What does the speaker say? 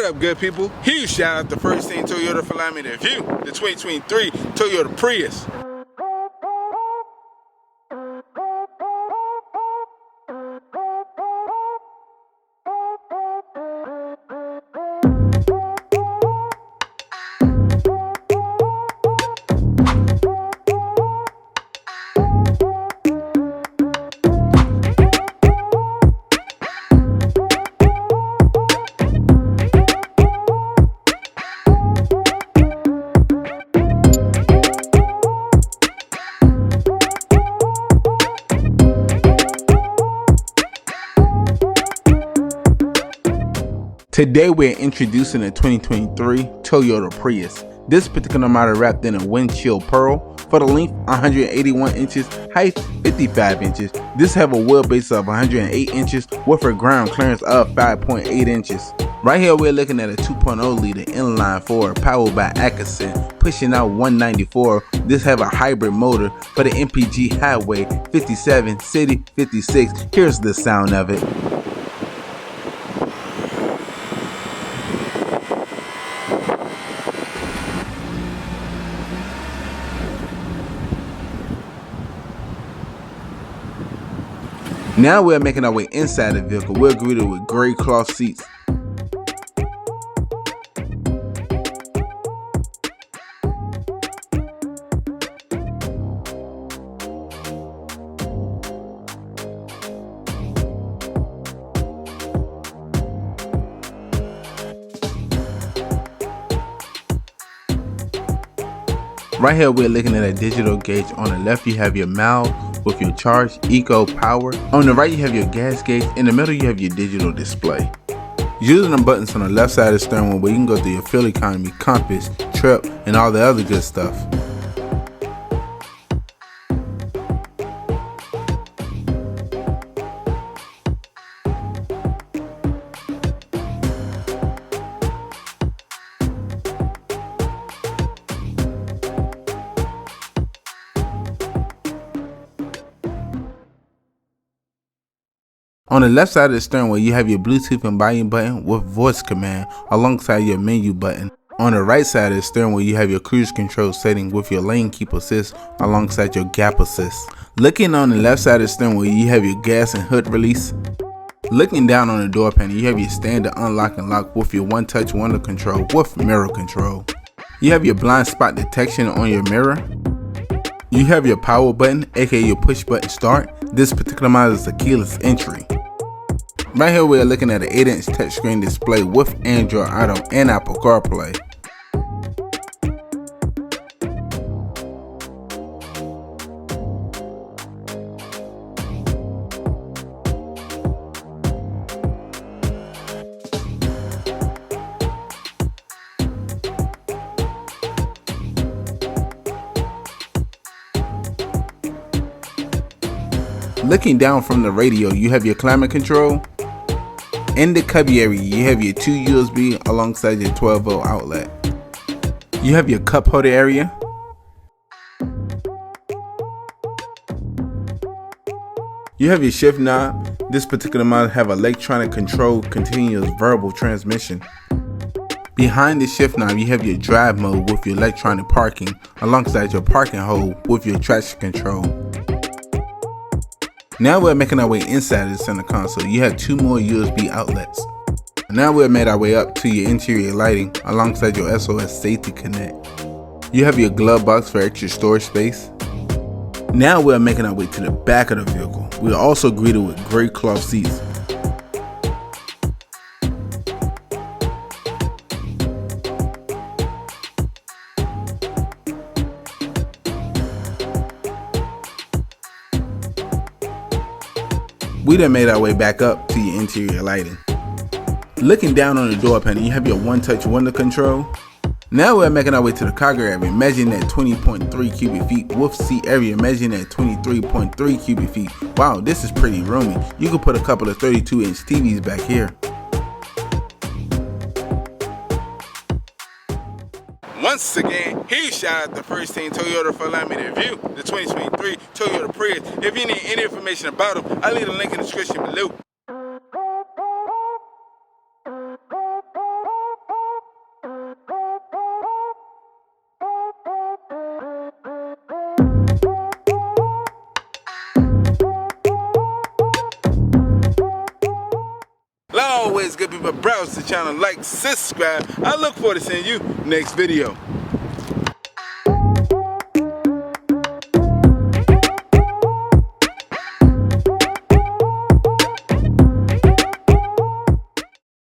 up, good people? Huge shout out to First Thing Toyota for allowing me to review the 2023 Toyota Prius. Today we're introducing the 2023 Toyota Prius. This particular model wrapped in a windshield pearl. For the length, 181 inches, height 55 inches. This have a wheelbase of 108 inches with a ground clearance of 5.8 inches. Right here we're looking at a 2.0 liter inline four powered by Atkinson, pushing out 194. This have a hybrid motor for the MPG Highway 57, City 56. Here's the sound of it. Now we're making our way inside the vehicle. We're greeted with gray cloth seats. Right here we're looking at a digital gauge. On the left you have your miles with your charge, eco, power. On the right you have your gas gauge. In the middle you have your digital display. Using the buttons on the left side of the steering wheel where you can go through your fuel economy, compass, trip, and all the other good stuff. On the left side of the steering wheel, you have your Bluetooth and volume button with voice command alongside your menu button. On the right side of the steering wheel, you have your cruise control setting with your lane keep assist alongside your gap assist. Looking on the left side of the steering wheel, you have your gas and hood release. Looking down on the door panel, you have your standard unlock and lock with your one-touch window control with mirror control. You have your blind spot detection on your mirror. You have your power button, aka your push button start. This particular model is a keyless entry. Right here we are looking at an 8-inch touchscreen display with Android Auto and Apple CarPlay. Looking down from the radio, you have your climate control. In the cubby area, you have your 2 USB alongside your 12-volt outlet. You have your cup holder area. You have your shift knob. This particular model have electronic control continuous variable transmission. Behind the shift knob, you have your drive mode with your electronic parking alongside your parking hold with your traction control. Now we're making our way inside the center console. You have 2 more USB outlets. Now we've made our way up to your interior lighting alongside your SOS Safety Connect. You have your glove box for extra storage space. Now we're making our way to the back of the vehicle. We are also greeted with gray cloth seats. We then made our way back up to your interior lighting. Looking down on the door panel, you have your one-touch window control. Now we're making our way to the cargo area, measuring at 20.3 cubic feet with seat area measuring at 23.3 cubic feet. Wow, this is pretty roomy. You could put a couple of 32-inch TVs back here. Once again, huge shout out to First Thing Toyota for allowing me to review the 2023 Toyota Prius. If you need any information about them, I'll leave a link in the description below. always, good people, browse the channel, like, subscribe. I look forward to seeing you next video.